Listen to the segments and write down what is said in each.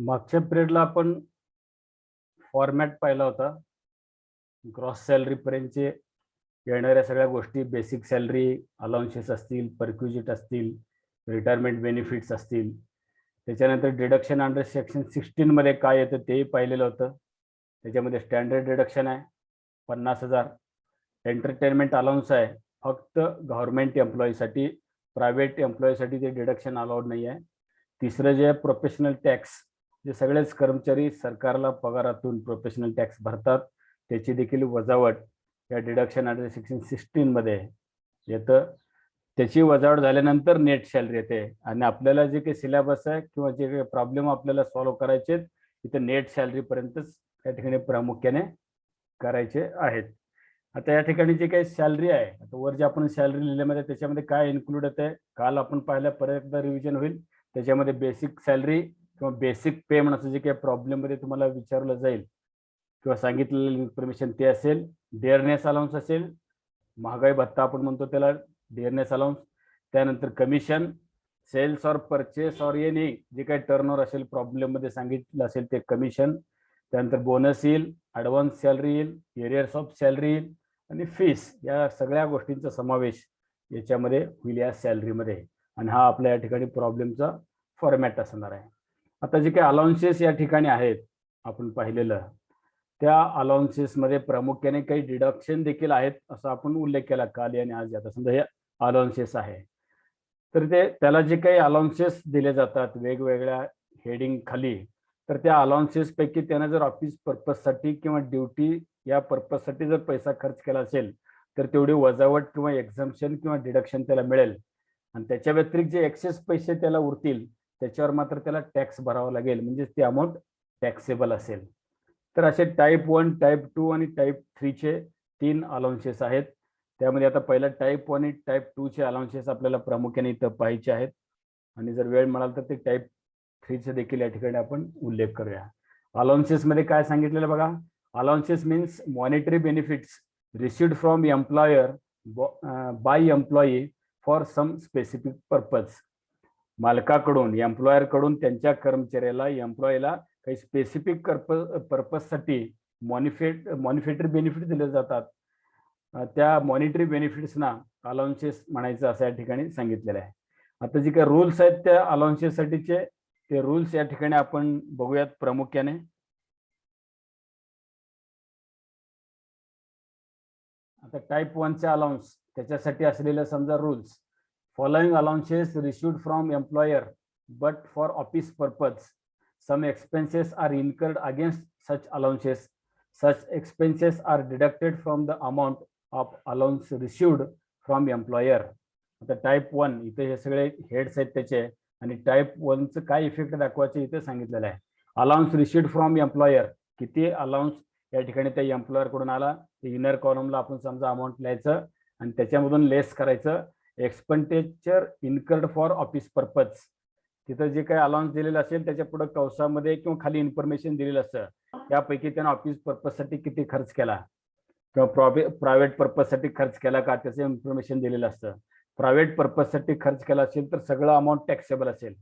मागच्या पिरियडला आपण फॉर्मॅट पाहिला होता. ग्रॉस सॅलरी पर्यंतचे येणाऱ्या सगळ्या गोष्टी, बेसिक सॅलरी, अलाउन्सेस असतील, परक्विजिट असतील, रिटायरमेंट बेनिफिट्स असतील, त्याच्यानंतर डिडक्शन अंडर सेक्शन 16 मध्ये काय येतं तेही पाहिलेलं होतं. त्याच्यामध्ये स्टँडर्ड डिडक्शन आहे 50,000, एंटरटेनमेंट अलाउन्स आहे फक्त गव्हर्नमेंट एम्प्लॉईसाठी, प्रायव्हेट एम्प्लॉईसाठी ते डिडक्शन अलाउड नाही आहे. तिसरं जे आहे प्रोफेशनल टॅक्स, जे सगळेच कर्मचारी सरकारला पगारातून प्रोफेशनल टॅक्स भरतात त्याची देखील वजावट या डिडक्शन अंडर सेक्शन 16 मध्ये येतं. त्याची वजावट झाल्यानंतर नेट सॅलरी येते आणि आपल्याला जे काही सिलेबस आहे किंवा जे काही प्रॉब्लेम आपल्याला सॉल्व्ह करायचे इथं नेट सॅलरी पर्यंतच या ठिकाणी प्रामुख्याने करायचे आहेत. आता या ठिकाणी जे काही सॅलरी आहे, आता वर जे आपण सॅलरी लिहिल्यामध्ये त्याच्यामध्ये काय इन्क्लूड होते काल आपण पाहिलं, परत एकदा रिव्हिजन होईल. त्याच्यामध्ये बेसिक सॅलरी किंवा बेसिक पे म्हणून जे काही प्रॉब्लेम मध्ये तुम्हाला विचारलं जाईल किंवा सांगितलेलं इन्फॉर्मेशन ते असेल, डेअरनेस अलाउन्स असेल, महागाई भत्ता आपण म्हणतो त्याला डेअरनेस अलाउन्स, त्यानंतर कमिशन, सेल्स और परचेस और एनी जे काही टर्नओव्हर असेल प्रॉब्लेम मध्ये सांगितलं असेल ते कमिशन, त्यानंतर बोनस येईल, ॲडव्हान्स सॅलरी येईल, एरियर्स ऑफ सॅलरी येईल आणि फीस, या सगळ्या गोष्टींचा समावेश याच्यामध्ये होईल या सॅलरीमध्ये. आणि हा आपल्या या ठिकाणी प्रॉब्लेमचा फॉर्मॅट असणार आहे. आता जे काही अलाउन्सेस या ठिकाणी आहेत आपण पाहिलेलं, त्या अलाउन्सेसमध्ये प्रामुख्याने काही डिडक्शन देखील आहेत असं आपण उल्लेख केला काल आणि आज. आता समजा हे अलाउन्सेस आहे तर त्याला जे काही अलाउन्सेस दिले जातात वेगवेगळ्या हेडिंग खाली, तर त्या अलाउन्सेस पैकी त्यानं जर ऑफिस पर्पजसाठी किंवा ड्युटी या पर्पजसाठी जर पैसा खर्च केला असेल तर तेवढी वजावट किंवा एक्झम्पशन किंवा डिडक्शन त्याला मिळेल. आणि त्याच्या व्यतिरिक्त जे एक्सेस पैसे त्याला उरतील त्याच्यावर मात्र त्याला टॅक्स भरावा लागेल, म्हणजे ती अमाऊंट टॅक्सेबल असेल. तर असे टाईप 1, टाईप 2 आणि टाईप 3 चे 3 अलाउन्सेस आहेत. त्यामध्ये आता पहिला टाईप 1 आणि टाईप 2 चे अलाउन्सेस आपल्याला प्रामुख्याने इथं पाहायचे आहेत आणि जर वेळ मिळाला तर ते टाईप 3 चे देखील या ठिकाणी आपण उल्लेख करूया. अलाउन्सेस मध्ये काय सांगितलेलं बघा, allowances means monetary benefits received from employer by employee for some specific purpose. मालकाकडून, एम्प्लॉयर कडून त्यांच्या कर्मचाऱ्याला, एम्प्लॉईला काही स्पेसिफिक पर्पजसाठी मॉनिटरी बेनिफिट दिले जातात. त्या मॉनिटरी बेनिफिट्सना अलाउन्सेस म्हणायचं असं या ठिकाणी सांगितलेलं आहे. आता जे काही रूल्स आहेत त्या अलाउन्सेससाठीचे, ते रूल्स या ठिकाणी आपण बघूयात प्रामुख्याने. आता टाईप 1 चे अलाउन्स त्याच्यासाठी असलेले समजा rules, following allowances received from employer but for office purpose, some expenses are incurred against such allowances, such expenses are deducted from the amount of allowance received from employer. आता type 1 इथे हे सगळे heads आहेत त्याचे, आणि type 1 चं काय effect दाखवायचे इथे सांगितलेलं आहे. अलाउन्स रिसीव्ड फ्रॉम एम्प्लॉयर, किती अलाउन्स या ठिकाणी त्या एम्प्लॉयर कडून आला, इनर कॉलमला आपण समजा अमाऊंट लिहायचं आणि त्याच्यामधून लेस करायचं expenditure incurred for office purpose. तिथं जे काही अलाउन्स दिलेलं असेल त्याच्या पुढे कौसामध्ये किंवा खाली इन्फॉर्मेशन दिलेलं असतं, त्यापैकी त्यानं ऑफिस पर्पजसाठी किती खर्च केला किंवा प्रायव्हेट पर्पजसाठी खर्च केला का त्याचं इन्फॉर्मेशन दिलेलं असतं. प्रायव्हेट पर्पजसाठी खर्च केला असेल तर सगळं अमाऊंट टॅक्सेबल असेल,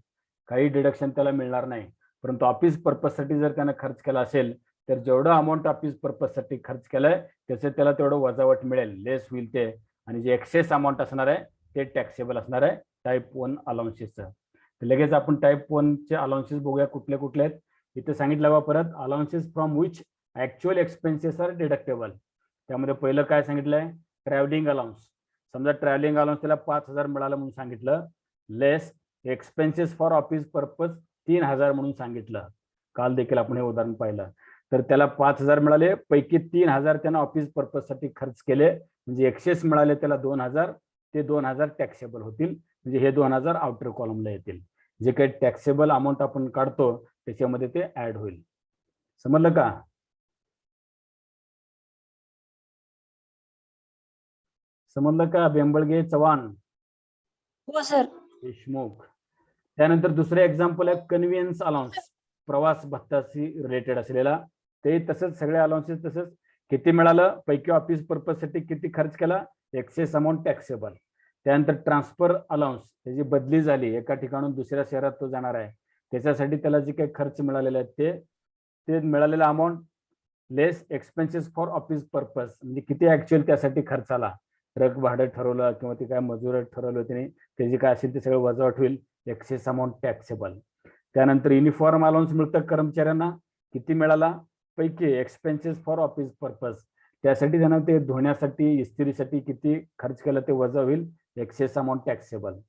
काही डिडक्शन त्याला मिळणार नाही. परंतु ऑफिस पर्पजसाठी जर त्यानं खर्च केला असेल तर जेवढं अमाऊंट ऑफिस पर्पजसाठी खर्च केलंय त्याचे त्याला तेवढं वजावट मिळेल, लेस होईल ते, आणि जे एक्सेस अमाऊंट असणार आहे ते टॅक्सेबल असणार आहे टाईप 1 अलाउन्सेसचं. लगेच आपण टाईप 1 चे अलाउन्सेस बघूया कुठले कुठले आहेत. इथे सांगितलं बा परत, allowances from which actual expenses are deductible. त्यामध्ये पहिलं काय सांगितलंय, ट्रॅव्हलिंग अलाउन्स. समजा ट्रॅव्हलिंग अलाउन्स त्याला 5,000 मिळालं म्हणून सांगितलं, less expenses for office purpose 3,000 म्हणून सांगितलं. काल देखील आपण हे उदाहरण पाहिलं. तर त्याला 5,000 मिळाले, पैकी 3,000 त्यानं ऑफिस पर्पजसाठी खर्च केले, म्हणजे एक्सेस मिळाले त्याला 2,000. ते 2,000 टॅक्सेबल होतील, म्हणजे हे 2,000 आउटर कॉलमला येतील. जे काही टॅक्सेबल अमाऊंट आपण काढतो त्याच्यामध्ये ते ऍड होईल. समजलं का? समजलं का? बेंबळगे, चव्हाण, हो सर. देशमुख. त्यानंतर दुसरे एक्झाम्पल आहे कन्व्हिनियन्स अलाउन्स, प्रवास भत्ताशी रिलेटेड असलेला. ते तसंच सगळे अलाउन्सेस तसंच, किती मिळालं पैकी ऑफिस पर्पजसाठी किती खर्च केला, एक्सेस अमाऊंट टॅक्सेबल. त्यानंतर ट्रान्सफर अलाउन्स, त्याची बदली झाली, एका ठिकाणून दुसऱ्या शहरात तो जाणार आहे, त्याच्यासाठी त्याला जे काही खर्च मिळालेले आहेत ते मिळालेला amount less expenses for office purpose, म्हणजे किती ऍक्च्युअल त्यासाठी खर्च आला, ट्रक भाडं ठरवलं किंवा ते काय मजूर ठरवलं त्याने, ते जे काय असेल ते सगळं वजावट होईल, एक्सेस अमाऊंट टॅक्सेबल. त्यानंतर युनिफॉर्म अलाउन्स मिळतं कर्मचाऱ्यांना, किती मिळाला, पैकी एक्सपेन्सेस फॉर ऑफिस पर्पज, त्यासाठी त्यांना ते धुण्यासाठी इस्त्रीसाठी किती खर्च केला ते वजा होईल, excess amount taxable.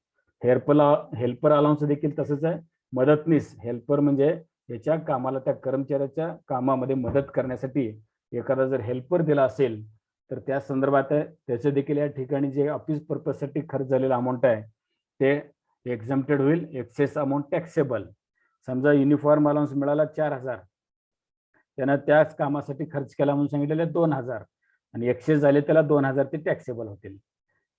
Helper allowance देखील तसंच आहे. मदतनीस, हेल्पर म्हणजे याच्या कामाला, त्या कर्मचाऱ्याच्या कामामध्ये मदत करण्यासाठी एखादा जर हेल्पर दिला असेल तर त्या संदर्भात आहे, त्याचे देखील या ठिकाणी जे ऑफिस पर्पजसाठी खर्च झालेला अमाऊंट आहे ते एक्झम्प्टेड होईल, एक्सेस अमाऊंट टॅक्सेबल. समजा युनिफॉर्म अलाउन्स मिळाला 4,000, त्यानं त्याच कामासाठी खर्च केला म्हणून सांगितलेले 2,000 आणि एक्सेस झाले त्याला 2,000 ते टॅक्सेबल होतील.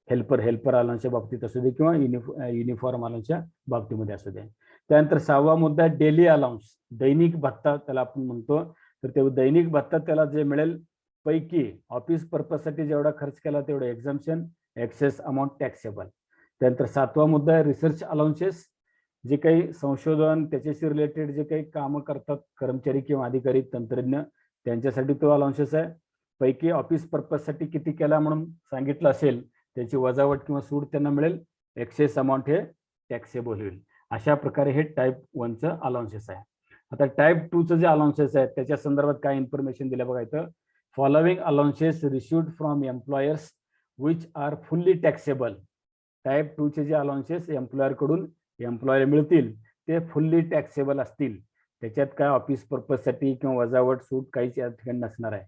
हेल्पर अलाउन्सच्या बाबतीत असू दे किंवा युनिफॉर्म अलाउन्सच्या बाबतीमध्ये असू दे. त्यानंतर 6वा मुद्दा डेली अलाउन्स, दैनिक भत्ता त्याला आपण म्हणतो. तर ते दैनिक भत्ता त्याला जे मिळेल पैकी ऑफिस पर्पजसाठी जेवढा खर्च केला तेवढं एक्झम्पशन, एक्सेस अमाऊंट टॅक्सेबल. त्यानंतर 7वा मुद्दा आहे रिसर्च अलाउन्सेस, जे काही संशोधन त्याच्याशी रिलेटेड जे काही कामं करतात कर्मचारी किंवा अधिकारी तंत्रज्ञ, त्यांच्यासाठी तो अलाउन्सेस आहे. पैकी ऑफिस पर्पजसाठी किती केला म्हणून सांगितलं असेल त्याची वजावट किंवा सूट त्यांना मिळेल, एक्सेस अमाऊंट हे टॅक्सेबल होईल. अशा प्रकारे हे टाईप 1चं अलाउन्सेस आहे. आता टाईप 2चं जे अलाउन्सेस आहे त्याच्या संदर्भात काय इन्फॉर्मेशन दिलं बघा इथं. Following allowances received from employers which are fully taxable. Type 2चे जे अलाउन्सेस एम्प्लॉयर कडून एम्प्लॉयर मिळतील ते फुल्ली टॅक्सेबल असतील, त्याच्यात काय ऑफिस पर्पजसाठी किंवा वजावट सूट काहीच या ठिकाणी नसणार आहे.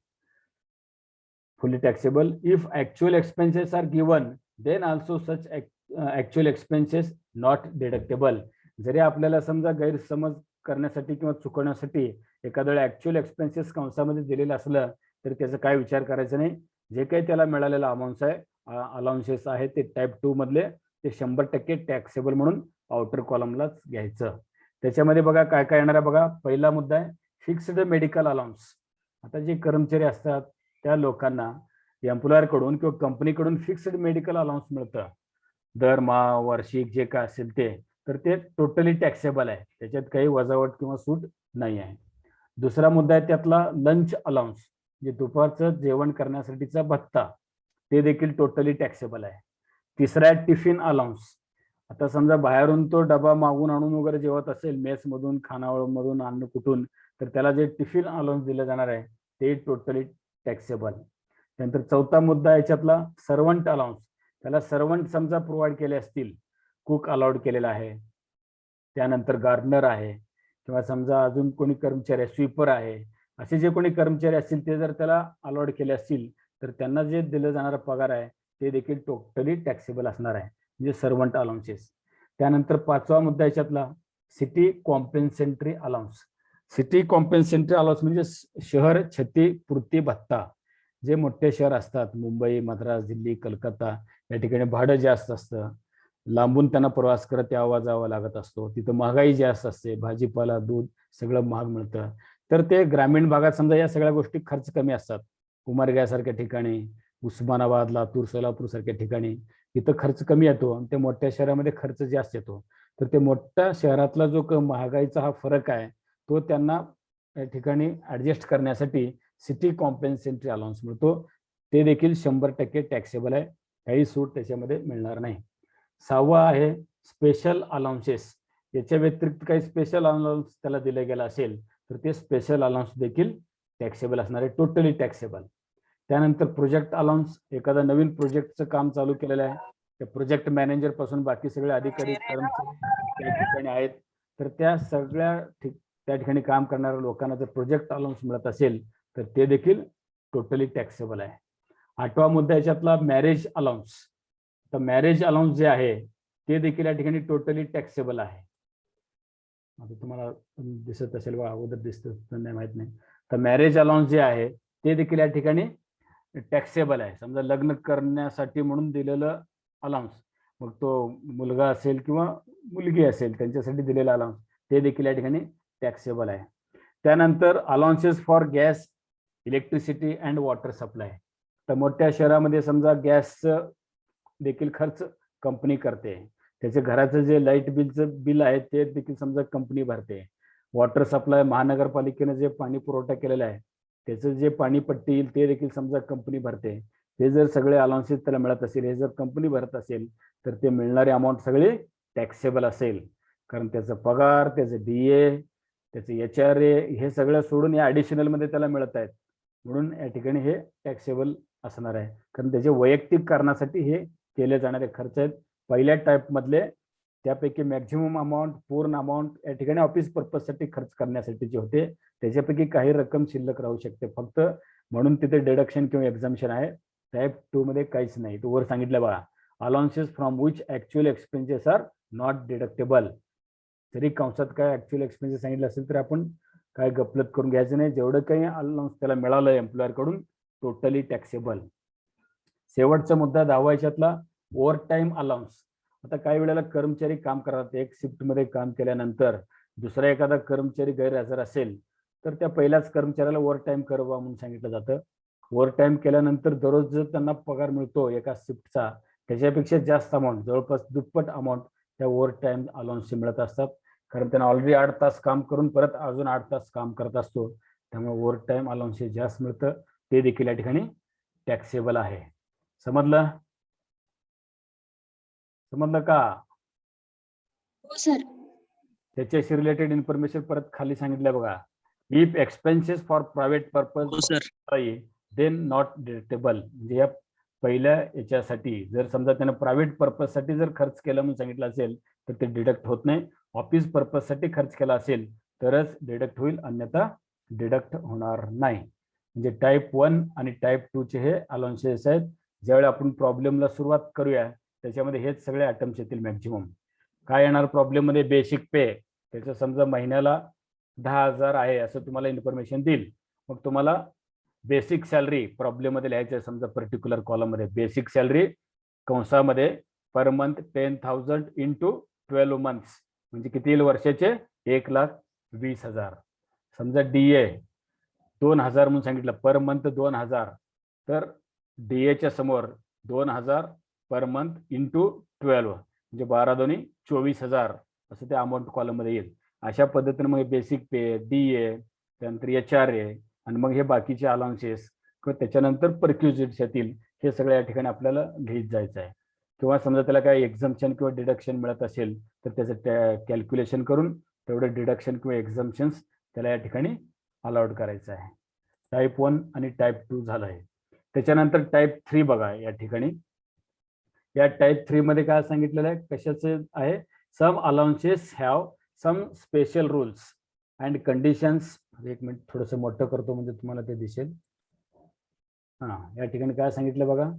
Fully taxable. If actual expenses are given then also such actual expenses not deductible. जरी आपल्याला समजा गैरसमज करण्यासाठी किंवा चुकवण्यासाठी एखाद्या वेळी ऍक्च्युअल एक्सपेन्सेस कंसामध्ये दिलेलं असलं तर त्याचा काय विचार करायचा नाही. जे काही त्याला मिळालेला अमाऊंट आहे, अलाउन्सेस आहे ते टाईप 2 मधले, ते 100% टॅक्सेबल म्हणून आउटर कॉलमलाच घ्यायचं. त्याच्यामध्ये बघा काय काय येणार आहे बघा. पहिला मुद्दा आहे फिक्स्ड मेडिकल अलाउन्स. आता जे कर्मचारी असतात त्या लोकांना एम्प्लॉयर कडून किंवा कंपनीकडून फिक्स्ड मेडिकल अलाउन्स मिळतं दरमहा, वार्षिक जे काय असेल ते, तर ते टोटली टॅक्सेबल आहे, त्याच्यात काही वजावट किंवा सूट नाही आहे. दुसरा मुद्दा आहे त्यातला लंच अलाउन्स, जे दुपारचं जेवण करण्यासाठीचा भत्ता, ते देखील टोटली टॅक्सेबल आहे. तिसरा आहे टिफिन अलाउन्स. आता समजा बाहेरून तो डबा मागून आणून वगैरे जेवत असेल, मेसमधून, खानावळमधून, अन्न कुठून, तर त्याला जे टिफिन अलाउन्स दिलं जाणार आहे ते टोटली टॅक्सेबल. त्यानंतर चौथा मुद्दा याच्यातला सर्वंट अलाउन्स. त्याला सर्वंट समजा प्रोव्हाइड केले असतील, कुक अलाउड केलेला आहे, त्यानंतर गार्डनर आहे, किंवा समजा अजून कोणी कर्मचारी आहे, स्वीपर आहे, असे जे कोणी कर्मचारी असतील ते जर त्याला अलाउड केले असतील तर त्यांना जे दिलं जाणारा पगार आहे ते देखील टोटली टॅक्सेबल असणार आहे, म्हणजे सर्वंट अलाउन्सेस. त्यानंतर 5वा मुद्दा याच्यातला सिटी कॉम्पेन्सेंटरी अलाउन्स. सिटी कॉम्पेन्सेंटरी अलाउन्स म्हणजे शहर क्षतिपूर्ती भत्ता. जे मोठे शहर असतात, मुंबई, मद्रास, दिल्ली, कलकत्ता, या ठिकाणी भाडं जास्त असतं, लांबून त्यांना प्रवास करत यावं जावं लागत असतो, तिथं महागाई जास्त असते, भाजीपाला, दूध सगळं महाग मिळतं. तर ते ग्रामीण भागात समजा या सगळ्या गोष्टी खर्च कमी असतात. उमरग्यासारख्या ठिकाणी, उस्मानाबाद, लातूर, सोलापूर सारख्या ठिकाणी इथं खर्च कमी येतो आणि ते मोठ्या शहरामध्ये खर्च जास्त येतो. तर ते मोठ्या शहरातला जो महागाईचा हा फरक आहे तो त्यांना या ठिकाणी ऍडजस्ट करण्यासाठी सिटी कॉम्पेन्सेंटरी अलाउन्स मिळतो, ते देखील 100% टॅक्सेबल आहे, काही सूट त्याच्यामध्ये मिळणार नाही. 6वा आहे स्पेशल अलाउन्सेस. याच्या व्यतिरिक्त काही स्पेशल अलाउन्स त्याला दिले गेला असेल तर ते स्पेशल अलाउन्स देखील टॅक्सेबल असणार आहे, टोटली टॅक्सेबल. त्यानंतर प्रोजेक्ट अलाउन्स. एखादा नवीन प्रोजेक्टचं काम चालू केलेलं आहे, त्या प्रोजेक्ट मॅनेजर पासून बाकी सगळे अधिकारी कर्मचारी त्या ठिकाणी आहेत, तर त्या सगळ्या त्या ठिकाणी काम करणाऱ्या लोकांना जर प्रोजेक्ट अलाउन्स मिळत असेल तर ते देखील टोटली टॅक्सेबल आहे. 8वा मुद्दा याच्यातला मॅरेज अलाउन्स. तर मॅरेज अलाउन्स जे आहे ते देखील या ठिकाणी टोटली टॅक्सेबल आहे. आता तुम्हाला दिसत असेल बघा, अगोदर दिसतं नाही माहित नाही. तर मॅरेज अलाउन्स जे आहे ते देखील या ठिकाणी टॅक्सेबल आहे. समजा लग्न करण्यासाठी म्हणून दिलेलं अलाउन्स, मग तो मुलगा असेल किंवा मुलगी असेल त्यांच्यासाठी दिलेला अलाउन्स, ते देखील या ठिकाणी टॅक्सेबल आहे. त्यानंतर allowances for gas, electricity and water supply. तर मोठ्या शहरामध्ये समजा गॅसचं देखील खर्च कंपनी करते, त्याचे घराचं जे लाईट बिलचं बिल आहे ते देखील समजा कंपनी भरते. वॉटर सप्लाय महानगरपालिकेने जे पाणी पुरवठा केलेला आहे त्याचं जे पाणीपट्टी येईल ते देखील समजा कंपनी भरते. हे जर सगळे अलाउन्सेस त्याला मिळत असेल, हे जर कंपनी भरत असेल तर ते मिळणारी अमाऊंट सगळी टॅक्सेबल असेल. कारण त्याचा पगार, त्याचं DA, त्याचं HRA हे सगळं सोडून या ॲडिशनल मध्ये त्याला मिळत आहेत. म्हणून या ठिकाणी हे टॅक्सेबल असणार आहे. कारण त्याचे वैयक्तिक कारणासाठी हे केले जाणारे खर्च आहेत. पहिल्या टाईप मधले त्यापैकी मॅक्झिमम अमाऊंट, पूर्ण अमाऊंट या ठिकाणी ऑफिस पर्पजसाठी खर्च करण्यासाठी जे होते त्याच्यापैकी काही रक्कम शिल्लक राहू शकते फक्त, म्हणून तिथे डिडक्शन किंवा एक्झाम्पशन आहे. टाईप 2 मध्ये काहीच नाही. तो वर सांगितलं बघा, allowances from which actual expenses are not deductible. जरी कंसात काय ऍक्च्युअल एक्सपेन्सेस सांगितलं असेल तर आपण काय गपलत करून घ्यायचं नाही. जेवढं काही अलाउन्स त्याला मिळालं एम्प्लॉयर कडून टोटली टॅक्सेबल. शेवटचा मुद्दा 10व्या याच्यातला ओव्हर टाइम अलाउन्स. आता काही वेळेला कर्मचारी काम करतात, एक शिफ्ट मध्ये काम केल्यानंतर दुसरा एखादा कर्मचारी गैरहजर असेल तर त्या पहिल्याच कर्मचाऱ्याला ओव्हर टाइम करावा म्हणून सांगितलं जातं. ओव्हर टाइम केल्यानंतर दररोज जर त्यांना पगार मिळतो एका शिफ्टचा, त्याच्यापेक्षा जास्त अमाऊंट, जवळपास दुप्पट अमाऊंट त्या ओव्हर टाइम अलाउन्सचे मिळत असतात. कारण त्यांना ऑलरेडी 8 तास काम करून परत अजून 8 तास काम करत असतो, त्यामुळे ओव्हर टाइम अलाउन्स जास्त मिळतं, ते देखील या ठिकाणी टॅक्सेबल आहे. समजलं? समजलं का? हो सर. त्याच्याशी रिलेटेड इन्फॉर्मेशन परत खाली सांगितलं बघा. If expenses for private purpose then not deductible. म्हणजे या पहिल्या याच्यासाठी जर समजा त्यानं प्रायव्हेट पर्पज साठी जर खर्च केला म्हणून सांगितलं असेल तर ते डिडक्ट होत नाही. ऑफिस पर्पज साठी खर्च केला असेल तरच डिडक्ट होईल, अन्यथा डिडक्ट होणार नाही. म्हणजे टाईप 1 आणि टाईप 2 चे हे अलाउन्सेस आहेत. ज्यावेळी आपण प्रॉब्लेमला सुरुवात करूया त्याच्यामध्ये हेच सगळे आयटम्स येतील मॅक्झिमम. काय येणार प्रॉब्लेम मध्ये? बेसिक पे. त्याचं समजा महिन्याला 10,000 आहे असं तुम्हाला इन्फॉर्मेशन देईल. मग तुम्हाला बेसिक सॅलरी प्रॉब्लेम मध्ये लिहायचं आहे. समजा पर्टिक्युलर कॉलम मध्ये बेसिक सॅलरी कंसामध्ये पर मंथ 10,000 इंटू 12 मंथ्स म्हणजे किती येईल वर्षाचे? 1,20,000. समजा DA 2,000 म्हणून सांगितलं, पर मंथ 2,000, तर DA च्या समोर 2,000 पर मंथ इंटू 12 म्हणजे 12 दोन्ही 24,000 असं ते अमाऊंट कॉलम मध्ये येईल. अशा पद्धतीने मग बेसिक पे, DA, त्यानंतर HRA आणि मग हे बाकीचे अलाउन्सेस किंवा त्याच्यानंतर परक्युजिट्स येतील. हे सगळं या ठिकाणी आपल्याला लिहित जायचं आहे. किंवा समजा त्याला काही एक्झम्पशन किंवा डिडक्शन मिळत असेल तर त्याचं कॅल्क्युलेशन करून तेवढे डिडक्शन किंवा एक्झम्पशन्स त्याला या ठिकाणी अलाउड करायचं आहे. टाईप 1 आणि टाईप 2 झालं आहे. त्याच्यानंतर टाईप 3 बघा या ठिकाणी. या टाईप 3 मध्ये काय सांगितलेलं आहे, कशाचं आहे? Some allowances have some special rules and conditions. एक मिनिट थोडंसं मोठं करतो म्हणजे तुम्हाला ते दिसेल. या ठिकाणी काय सांगितलं बघा,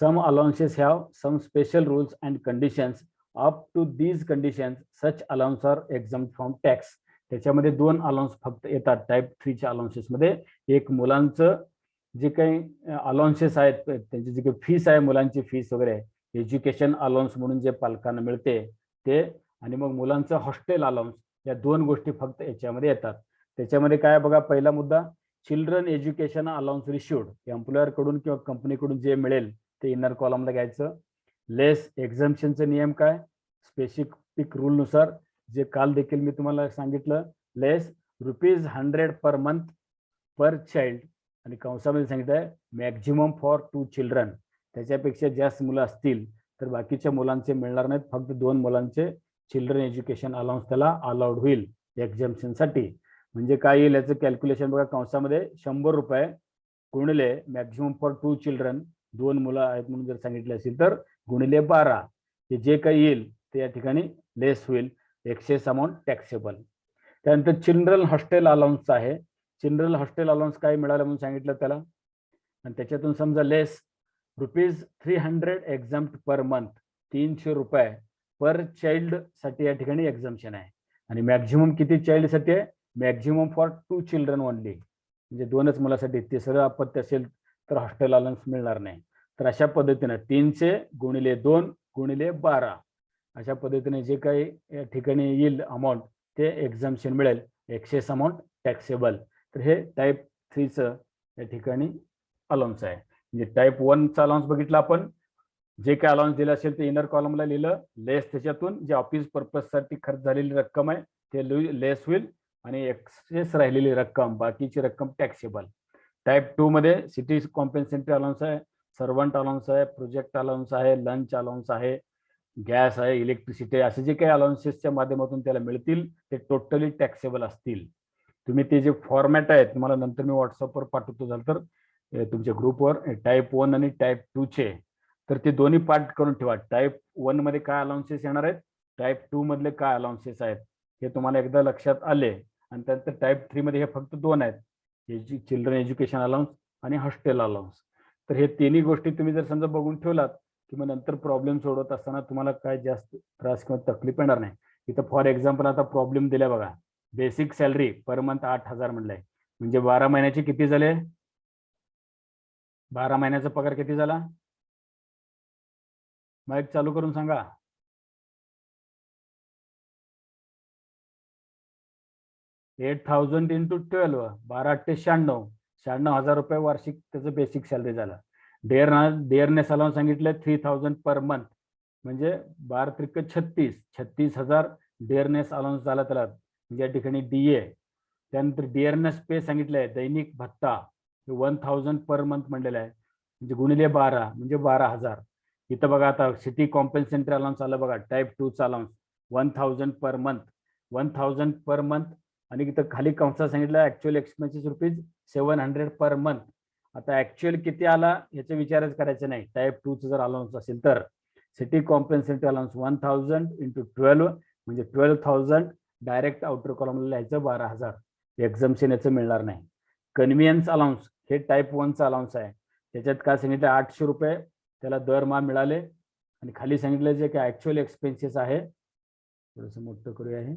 some allowances have some special rules and conditions. Up to these conditions such allowance are exempt from tax. त्याच्यामध्ये 2 अलाउन्स फक्त येतात टाईप 3 च्या अलाउन्सेस मध्ये. एक मुलांचं जे काही अलाउन्सेस आहेत, त्यांची जी काही फीस आहे, मुलांची फीस वगैरे, एज्युकेशन अलाउन्स म्हणून जे पालकांना मिळते ते, आणि मग मुलांचं हॉस्टेल अलाउन्स, या 2 गोष्टी फक्त याच्यामध्ये येतात. त्याच्यामध्ये काय बघा, पहिला मुद्दा, चिल्ड्रन एज्युकेशन अलाउन्स रिश्यूड. एम्प्लॉयर कडून किंवा कंपनीकडून जे मिळेल ते इनर कॉलमला घ्यायचं. लेस एक्झम्पशनचे नियम काय? स्पेसिफिक रूल नुसार, जे काल देखील मी तुम्हाला सांगितलं, लेस ₹100 पर मंथ पर चाइल्ड, आणि कंसामध्ये सांगितलंय मॅक्झिमम फॉर 2 चिल्ड्रन. त्याच्यापेक्षा जास्त मुलं असतील तर बाकीच्या मुलांचे मिळणार नाहीत, फक्त 2 मुलांचे चिल्ड्रन एज्युकेशन अलाउन्स त्याला अलाउड होईल एक्झम्पशन साठी. म्हणजे काय येईल याचं कॅल्क्युलेशन बघा, कंसामध्ये ₹100 गुणिले मॅक्झिमम फॉर 2 चिल्ड्रन, 2 मुलं आहेत म्हणून जर सांगितले असेल तर गुणिले 12, हे जे काही येईल ते या ठिकाणी लेस होईल. Excess amount taxable. त्यानंतर चिल्ड्रन हॉस्टेल अलाउन्स आहे. चिल्ड्रन हॉस्टेल अलाउन्स काय मिळालं म्हणून सांगितलं त्याला, आणि त्याच्यातून समजा लेस ₹300 एक्झम्प्ट पर मंथ, ₹300 पर चाइल्ड साठी या ठिकाणी एक्झम्पशन आहे. आणि मॅक्झिमम किती चाइल्ड साठी आहे? मॅक्झिमम फॉर 2 चिल्ड्रन ओनली, म्हणजे 2च मुलासाठी. तिसरं अपत्य असेल तर हॉस्टेल अलाउन्स मिळणार नाही. तर अशा पद्धतीने 300 गुणिले 2 गुणिले 12 अशा पद्धतीने जे काही या ठिकाणी येईल अमाऊंट ते एक्झम्पशन मिळेल, एक्सेस अमाऊंट टॅक्सेबल. तर हे टाईप 3 चं या ठिकाणी अलाउन्स आहे. म्हणजे टाईप 1चा अलाउन्स बघितला आपण, जे काय अलाउन्स दिलं असेल ते इनर कॉलमला लिहिलं, लेस त्याच्यातून जे ऑफिस पर्पजसाठी खर्च झालेली रक्कम आहे ते लेस होईल, आणि एक्सेस राहिलेली रक्कम, बाकीची रक्कम टॅक्सेबल. टाईप 2 मध्ये सिटी कॉम्पेन्सेटरी अलाउन्स आहे, सर्वंट अलाउन्स आहे, प्रोजेक्ट अलाउन्स आहे, लंच अलाउन्स आहे, गॅस आहे, इलेक्ट्रिसिटी, असे जे काही अलाउन्सेसच्या माध्यमातून त्याला मिळतील ते टोटली टॅक्सेबल असतील. तुम्ही ते जे फॉर्मॅट आहे तुम्हाला नंतर मी व्हॉट्सअपवर पाठवतो झालं तर तुमच्या ग्रुपवर, टाईप 1 आणि टाईप 2 चे, तर ते दोन्ही पार्ट करून ठेवा. टाईप 1 मध्ये काय अलाउन्सेस येणार आहेत, टाईप 2 मधले काय अलाउन्सेस आहेत, हे तुम्हाला एकदा लक्षात आले. आणि त्यानंतर टाईप 3 मध्ये हे फक्त दोन आहेत, चिल्ड्रन एज्युकेशन अलाउन्स आणि हॉस्टेल अलाउन्स. तर हे तिन्ही गोष्टी तुम्ही जर समजा बघून ठेवलात की मग नंतर प्रॉब्लेम सोडवत असताना तुम्हाला काय जास्त त्रास किंवा तकलीफ येणार नाही. इथं फॉर एक्झाम्पल आता प्रॉब्लेम दिल्या बघा, बेसिक सॅलरी पर मंथ 8,000 म्हणलंय, म्हणजे 12 महिन्याचे किती झाले, 12 महिन्याचा पगार किती झाला, माईक चालू करून सांगा. 8,000 इंटू 12, 12,896, 96,000 रुपये वार्षिक त्याचं बेसिक सॅलरी झालं. डेअरनेस अलाउन्स सांगितलं 3,000 पर मंथ, म्हणजे 12 त्रिक 36,000 डेअरनेस अलाउन्स झाला त्याला, म्हणजे या ठिकाणी डीए. त्यानंतर डिअरनेस पे सांगितलंय, दैनिक भत्ता 1,000 पर मंथ म्हणलेलं आहे, म्हणजे गुणिले 12 म्हणजे 12,000. इथं बघा आता सिटी कॉम्पेन्सेटरी अलाउन्स आलं बघा, टाईप 2चा allowance 1,000 per month, 1,000 per month. आणि इथं खाली कंसात सांगितलं ऍक्च्युअल एक्सपेन्सेस ₹700 पर मंथ. आता ऍक्च्युअल किती आला याचा विचारच करायचा नाही. टाईप 2चा जर अलाउन्स असेल तर सिटी कॉम्पेन्सेटरी अलाउन्स 1,000 इंटू 12 म्हणजे 12,000, डायरेक्ट आउटर कॉलमला लिहायचं 12,000, एक्झम्पशन याचं मिळणार नाही. कन्व्हिनियन्स अलाउन्स हे टाईप 1चा अलाउन्स आहे, त्याच्यात काय सांगितलं 800 रुपये त्याला दरमहा मिळाले. आणि खाली सांगितलं जे काय ऍक्च्युअल एक्सपेन्सेस आहे, थोडंसं मोठं करूया हे,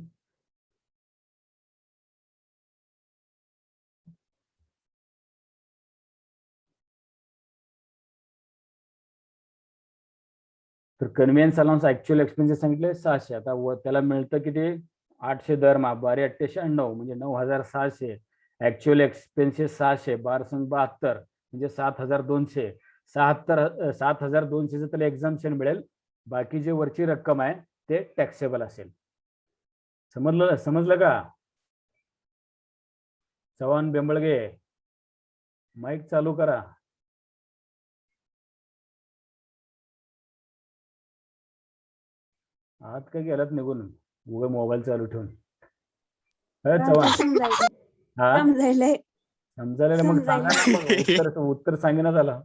तर कन्व्हिनियन्स अलाउन्स ऍक्च्युअल एक्सपेन्सेस सांगितले 600. आता त्याला मिळतं किती, 800 दरमहा, 12,896 म्हणजे 9,600, ऍक्च्युअल एक्सपेन्सेस 600, 12,72 म्हणजे 7,200, 7,200 त्याला एक्झाम्पशन मिळेल, बाकी जे वरची रक्कम आहे ते टॅक्सेबल असेल. समजलं का? चव्हाण बेंबळगे, माईक चालू करा. आत काय गेलात निघून, उगा मोबाईल चालू ठेवून. चव्हाण, हा समजायला मग सांगा ना, उत्तर सांगेना झाला.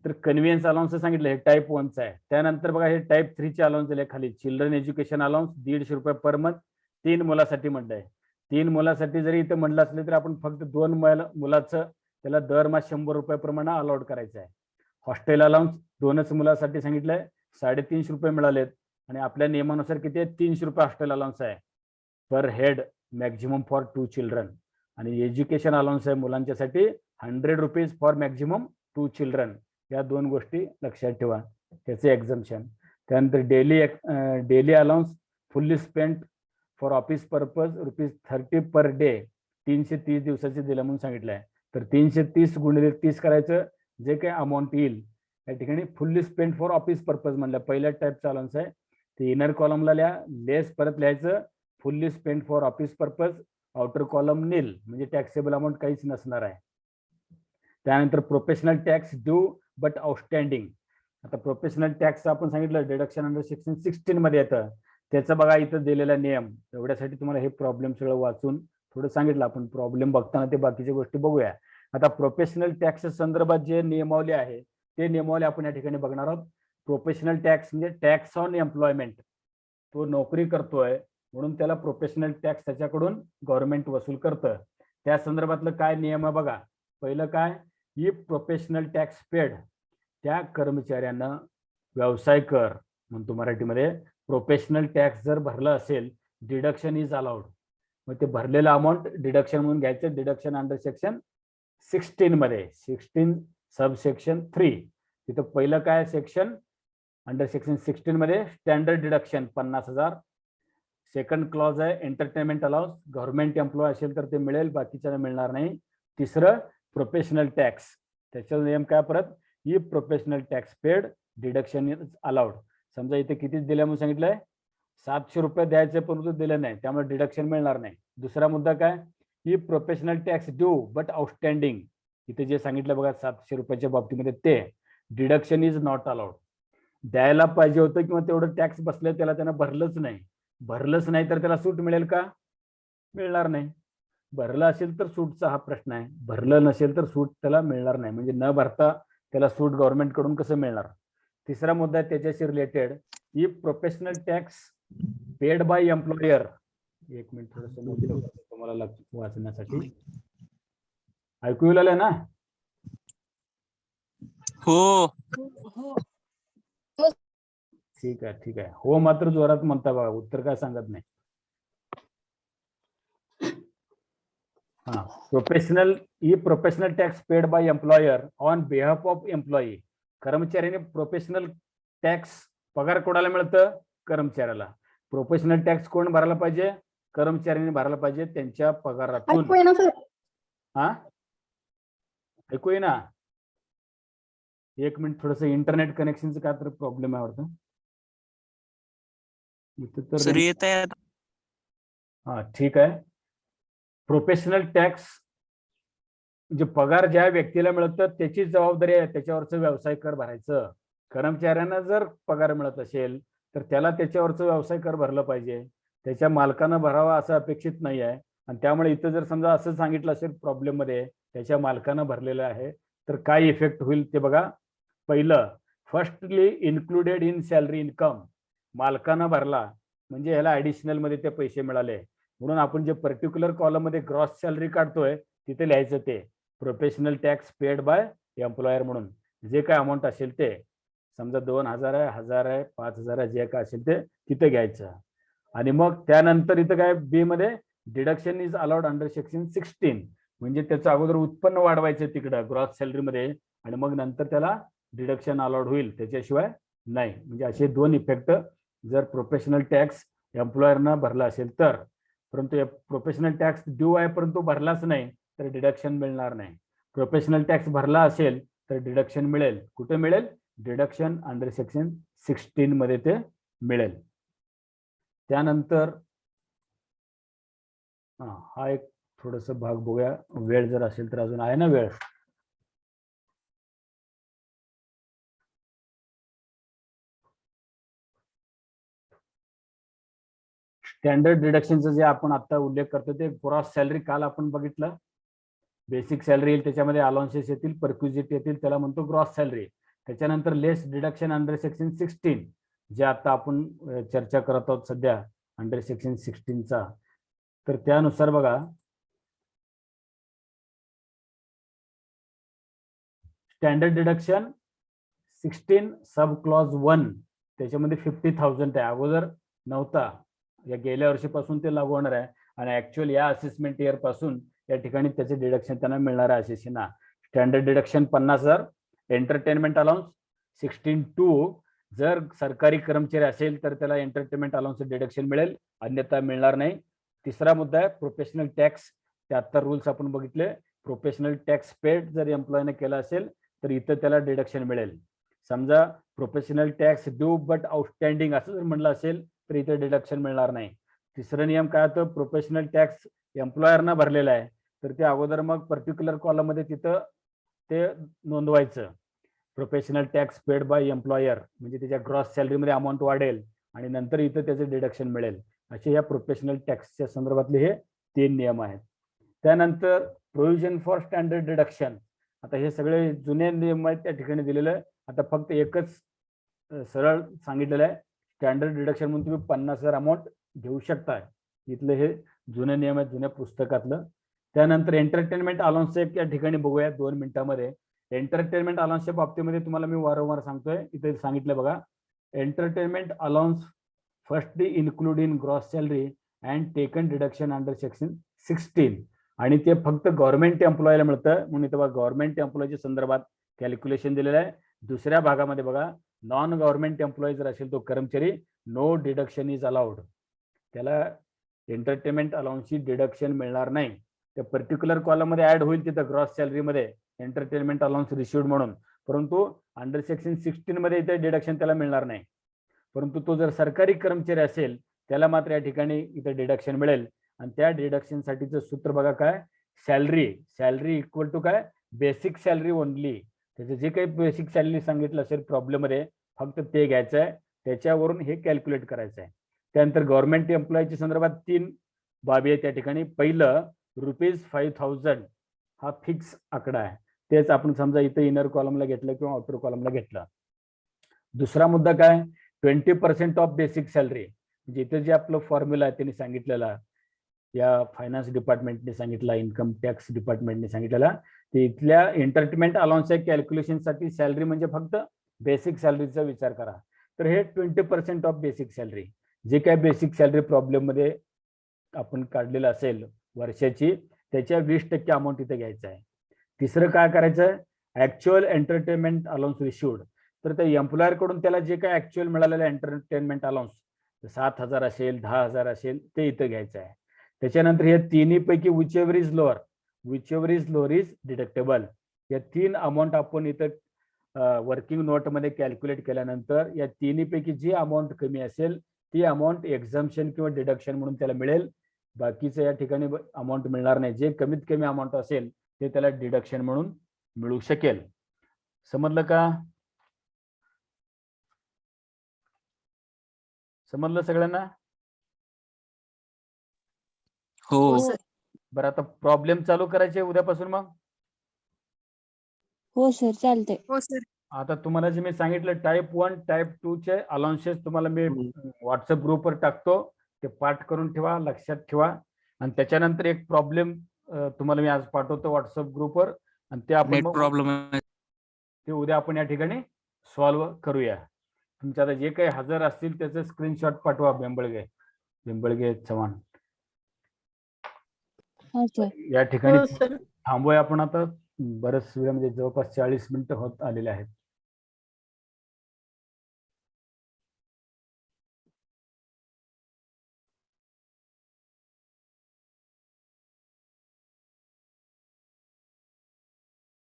तर कन्व्हिनियन्स अलाउन्स सांगितलं हे टाईप 1चा आहे. त्यानंतर बघा हे टाईप 3चे अलाउन्स दिले खाली, चिल्ड्रन एज्युकेशन अलाउन्स 150 रुपये पर मंथ, 3 मुलासाठी म्हणलंय. 3 मुलासाठी जरी इथं म्हणलं असलं तरी आपण फक्त 2 मुलाचं त्याला दरमहा 100 रुपये प्रमाणे अलाउड करायचं आहे. हॉस्टेल अलाउन्स 2च मुलासाठी सांगितलंय, 350 रुपये मिळालेत, आणि आपल्या नियमानुसार किती आहे, 300 रुपये हॉस्टेल अलाउन्स आहे per head, maximum for 2 children. आणि एज्युकेशन अलाउन्स आहे मुलांच्यासाठी 100 रुपीज फॉर मॅक्झिमम 2 चिल्ड्रन. या दोन गोष्टी लक्षात ठेवा, त्याचे एक्झम्पशन. त्यानंतर daily allowance fully spent for office purpose ₹30 per day, 330 दिवसाचे दिलं म्हणून सांगितलंय. तर 330 गुणिले 30 करायचं, जे काही अमाऊंट येईल या ठिकाणी fully spent for office purpose म्हणलं, पहिल्या टाईपचा अलाउन्स आहे ते इनर कॉलमला लिहा, लेस परत लिहायचं, fully spent for office purpose, outer column nil म्हणजे टॅक्सेबल अमाऊंट काहीच नसणार आहे. त्यानंतर professional tax due but outstanding. आता प्रोफेशनल टॅक्स आपण सांगितलं डिडक्शन अंडर सेक्शन 16 मध्ये येतं, त्याचा बघा इथं दिलेला नियम. एवढ्यासाठी तुम्हाला हे प्रॉब्लेम सगळं वाचून थोडं सांगितलं, आपण प्रॉब्लेम बघताना ते बाकीच्या गोष्टी बघूया. आता प्रोफेशनल टॅक्स संदर्भात जे नियमावली आहे ते नियमावली आपण या ठिकाणी बघणार आहोत. प्रोफेशनल टॅक्स म्हणजे टॅक्स ऑन एम्प्लॉयमेंट, तो नोकरी करतोय म्हणून त्याला प्रोफेशनल टॅक्स त्याच्याकडून गव्हर्नमेंट वसूल करतं. त्या संदर्भातलं काय नियम आहे बघा. पहिलं काय, इफ प्रोफेशनल टॅक्स पेड, त्या कर्मचाऱ्यांना व्यवसाय कर म्हणतो मराठीमध्ये, प्रोफेशनल टॅक्स जर भरला असेल, डिडक्शन इज अलाउड. मग ते भरलेलं अमाऊंट डिडक्शन म्हणून घ्यायचं, डिडक्शन अंडर सेक्शन 16 मध्ये, 16 सब सेक्शन 3. तिथं पहिलं काय सेक्शन, अंडर सेक्शन 16 मध्ये स्टँडर्ड डिडक्शन 50,000. सेकंड क्लॉज आहे एंटरटेनमेंट अलाउन्स, गव्हर्नमेंट एम्प्लॉय असेल तर ते मिळेल, बाकीच्याला मिळणार नाही. तिसरं प्रोफेशनल टॅक्स, त्याचा नियम काय परत, if professional tax paid deduction is allowed. समजा इथे कितीच दिल्या म्हणून सांगितलंय, 700 रुपये द्यायचे परंतु दिले नाही, त्यामुळे डिडक्शन मिळणार नाही. दुसरा मुद्दा काय, if professional tax due but outstanding, इथे जे सांगितलं बघा 700 रुपयाच्या बाबतीमध्ये, ते डिडक्शन इज नॉट अलाउड. द्यायला पाहिजे होतं किंवा तेवढं टॅक्स बसलं त्याला त्यानं भरलंच नाही तर त्याला सूट मिळेल का, मिळणार नाही. भरलं असेल तर सूटचा हा प्रश्न आहे, भरलं नसेल तर सूट त्याला मिळणार नाही. म्हणजे न भरता त्याला सूट गव्हर्नमेंट कडून कसं मिळणार. तिसरा मुद्दा आहे त्याच्याशी related, if professional tax paid by employer, एक मिनिट थोडस मोठं करतो तुम्हाला वाचण्यासाठी, ऐकू येईल ना. हो ठीक आहे, हो मात्र जोरात म्हणता बघा, उत्तर काय सांगत नाही. हा, professional tax paid by employer on behalf of employee, कर्मचाऱ्याने प्रोफेशनल टॅक्स, पगार कोणाला मिळतं, कर्मचाऱ्याला. प्रोफेशनल टॅक्स कोण भरायला पाहिजे, कर्मचाऱ्यांनी भरायला पाहिजे त्यांच्या पगारातून. हा, ऐकू ये ना, एक मिनिट, थोडस इंटरनेट कनेक्शनचं काय तर प्रॉब्लेम आहे वाटतं इथे तर. सर येत आहे. हा ठीक आहे. प्रोफेशनल टॅक्स जे पगार ज्या व्यक्तीला मिळतं त्याची जबाबदारी आहे त्याच्यावरचं व्यवसाय कर भरायचं. कर्मचाऱ्यांना जर पगार मिळत असेल तर त्याला त्याच्यावरचं व्यवसाय कर भरलं पाहिजे, त्याच्या मालकानं भरावा असं अपेक्षित नाही आहे. आणि त्यामुळे इथं जर समजा असं सांगितलं असेल प्रॉब्लेम मध्ये त्याच्या मालकानं भरलेलं आहे तर काय इफेक्ट होईल ते बघा. पहिलं, firstly included in salary income, मालकानं भरला म्हणजे ह्याला ऍडिशनल मध्ये ते पैसे मिळाले, म्हणून आपण जे पर्टिक्युलर कॉलम मध्ये ग्रॉस सॅलरी काढतोय तिथे लिहायचं ते professional tax paid by employer म्हणून जे काय अमाऊंट असेल ते, समजा 2000 आहे, 1000 आहे, 5000 आहे, जे काय असेल ते तिथे घ्यायचं. आणि मग त्यानंतर इथं काय बी मध्ये deduction is allowed under section 16, म्हणजे त्याचं अगोदर उत्पन्न वाढवायचं तिकडं ग्रॉस सॅलरी मध्ये आणि मग नंतर त्याला डिडक्शन अलाउड होईल, त्याच्याशिवाय नाही. म्हणजे असे दोन इफेक्ट जर प्रोफेशनल टॅक्स एम्प्लॉयरनं भरला असेल तर. परंतु प्रोफेशनल टॅक्स ड्यू आहे परंतु भरलाच नाही तर डिडक्शन मिळणार नाही. प्रोफेशनल टॅक्स भरला असेल तर डिडक्शन मिळेल. कुठे मिळेल, डिडक्शन अंडर सेक्शन 16 मध्ये ते मिळेल. त्यानंतर हा एक थोडस भाग बघूया, वेळ जर असेल तर अजून आहे ना वेळ. स्टँडर्ड डिडक्शनचं जे आपण आता उल्लेख करतो ते ग्रॉस सॅलरी काल आपण बघितलं. बेसिक सॅलरी येईल, त्याच्यामध्ये अलाउन्सेस येतील, परक्विजिट येतील, त्याला म्हणतो ग्रॉस सॅलरी. त्याच्यानंतर लेस डिडक्शन अंडर सेक्शन 16 जे आता आपण चर्चा करत आहोत सध्या अंडर सेक्शन 16चा. तर त्यानुसार बघा, स्टँडर्ड डिडक्शन 16 सब क्लॉज 1 त्याच्यामध्ये 50,000 आहे, अगोदर नव्हता, या गेल्या वर्षीपासून ते लागू होणार आहे. आणि ऍक्च्युअल या असेसमेंट इयर पासून या ठिकाणी त्याचे डिडक्शन त्यांना मिळणार आहे असेसीना. Standard deduction 50,000. एंटरटेनमेंट अलाउन्स 16(2), जर सरकारी कर्मचारी असेल तर त्याला एंटरटेनमेंट अलाउन्स डिडक्शन मिळेल, अन्यथा मिळणार नाही. तिसरा मुद्दा आहे प्रोफेशनल टॅक्स, 73 रूल्स आपण बघितले. प्रोफेशनल टॅक्स पेड जर एम्प्लॉयने केला असेल तर इथं त्याला डिडक्शन मिळेल. समजा professional tax due but outstanding असं जर म्हणलं असेल तर इथे डिडक्शन मिळणार नाही. तिसरा नियम काय होतं, प्रोफेशनल टॅक्स एम्प्लॉयरना भरलेला आहे तर ते अगोदर मग पर्टिक्युलर कॉलम मध्ये तिथं ते नोंदवायचं. Professional tax paid by employer म्हणजे त्याच्या ग्रॉस सॅलरीमध्ये अमाऊंट वाढेल आणि नंतर इथं त्याचे डिडक्शन मिळेल. असे या प्रोफेशनल टॅक्सच्या संदर्भातले हे 3 नियम आहेत. त्यानंतर प्रोव्हिजन फॉर स्टँडर्ड डिडक्शन, आता हे सगळे जुने नियम आहेत त्या ठिकाणी दिलेलं आहे. आता फक्त एकच सरळ सांगितलेलं आहे, स्टँडर्ड डिडक्शन म्हणून तुम्ही 50,000 अमाऊंट घेऊ शकता. इथलं हे जुने नियम आहेत जुन्या पुस्तकातलं. त्यानंतर एंटरटेनमेंट अलाउन्स या ठिकाणी बघूया 2 मिनिटांमध्ये. एंटरटेनमेंट अलाउन्सच्या बाबतीमध्ये तुम्हाला मी वारंवार सांगतोय, इथे सांगितलं बघा, entertainment allowance firstly include in gross salary and taken deduction under section 16, आणि ते फक्त गव्हर्नमेंट एम्प्लॉयला मिळतं म्हणून इथं बघा गव्हर्नमेंट एम्प्लॉयच्या संदर्भात कॅल्क्युलेशन दिलेलं आहे. दुसऱ्या भागामध्ये बघा, नॉन गव्हर्नमेंट एम्प्लॉई जर असेल तो कर्मचारी, नो डिडक्शन इज अलाउड, त्याला एंटरटेनमेंट अलाउन्सची डिडक्शन मिळणार नाही. त्या पर्टिक्युलर कॉलम मध्ये ऍड होईल तिथं ग्रॉस सॅलरी मध्ये एंटरटेनमेंट अलाउन्स रिसिव्ड म्हणून, परंतु अंडर सेक्शन 16 मध्ये इथे डिडक्शन त्याला मिळणार नाही. परंतु तो जर सरकारी कर्मचारी असेल त्याला मात्र या ठिकाणी इथे डिडक्शन मिळेल. आणि त्या डिडक्शन साठीचं सूत्र बघा काय, सॅलरी इक्वल टू काय, बेसिक सॅलरी ओनली. त्याचं जे काही बेसिक सॅलरी सांगितलं असेल प्रॉब्लेम मध्ये फक्त ते घ्यायचं आहे, त्याच्यावरून हे कॅल्क्युलेट करायचं आहे. त्यानंतर गव्हर्नमेंट एम्प्लॉईच्या संदर्भात 3 बाबी आहे त्या ठिकाणी. पहिलं ₹5,000 हा फिक्स आकडा आहे, तेच आपण समजा इथे इनर कॉलमला घेतलं किंवा आउटर कॉलमला घेतलं. दुसरा मुद्दा काय, 20% ऑफ बेसिक सॅलरी, म्हणजे इथे जे आपलं फॉर्म्युला आहे त्यांनी सांगितलेला, या फायनान्स डिपार्टमेंटने सांगितला, इन्कम टॅक्स डिपार्टमेंटने सांगितलेला, ते इथल्या एंटरटेनमेंट अलाउन्सच्या कॅल्क्युलेशनसाठी सॅलरी म्हणजे फक्त बेसिक सॅलरीचा विचार करा. तर हे 20% ऑफ बेसिक सॅलरी, जे काय बेसिक सॅलरी प्रॉब्लेम मध्ये आपण काढलेलं असेल वर्षाची, त्याच्या 20% अमाऊंट इथे घ्यायचं आहे. तिसरं काय करायचं, ऍक्च्युअल एंटरटेनमेंट अलाउन्स रिसिव्ड. तर त्या एम्प्लॉयर कडून त्याला जे काय ऍक्च्युअल मिळालेलं एंटरटेनमेंट अलाउन्स 7,000 असेल, 10,000 असेल, ते इथं घ्यायचं आहे. त्याच्यानंतर या तिन्ही पैकी which ever is lower is deductible. या 3 अमाऊंट आपण इथं वर्किंग नोट मध्ये कॅल्क्युलेट केल्यानंतर या तिन्ही पैकी जी अमाऊंट कमी असेल ती अमाऊंट एक्झम्पशन किंवा डिडक्शन म्हणून त्याला मिळेल. बाकीचं या ठिकाणी अमाऊंट मिळणार नाही. जे कमीत कमी अमाऊंट असेल ते त्याला डिडक्शन म्हणून मिळू शकेल. समजलं का? समजलं सगळ्यांना? हो सर. बरं, आता प्रॉब्लेम चालू करायचे उद्यापासून मग. हो सर, चालतंय. हो सर. आता तुम्हाला जे मी सांगितलं टाईप 1 टाईप 2 चे अलाउन्सेस तुम्हाला मी व्हॉट्सअप ग्रुपवर टाकतो, ते पाठ करून ठेवा, लक्षात ठेवा. आणि त्याच्यानंतर एक प्रॉब्लेम तुम्हाला मी आज पाठवतो व्हॉट्सअप ग्रुपवर, आणि ते आपण नेट प्रॉब्लेम ते उद्या आपण या ठिकाणी सॉल्व्ह करूया. तुमच्या आता जे काही हजर असतील त्याचे स्क्रीनशॉट पाठवा. बेंबळगे चव्हाण. हा सर. या ठिकाणी थांबूया आपण आता. बरंच वेळ म्हणजे जवळपास 40 मिनिटं होत आलेले आहेत.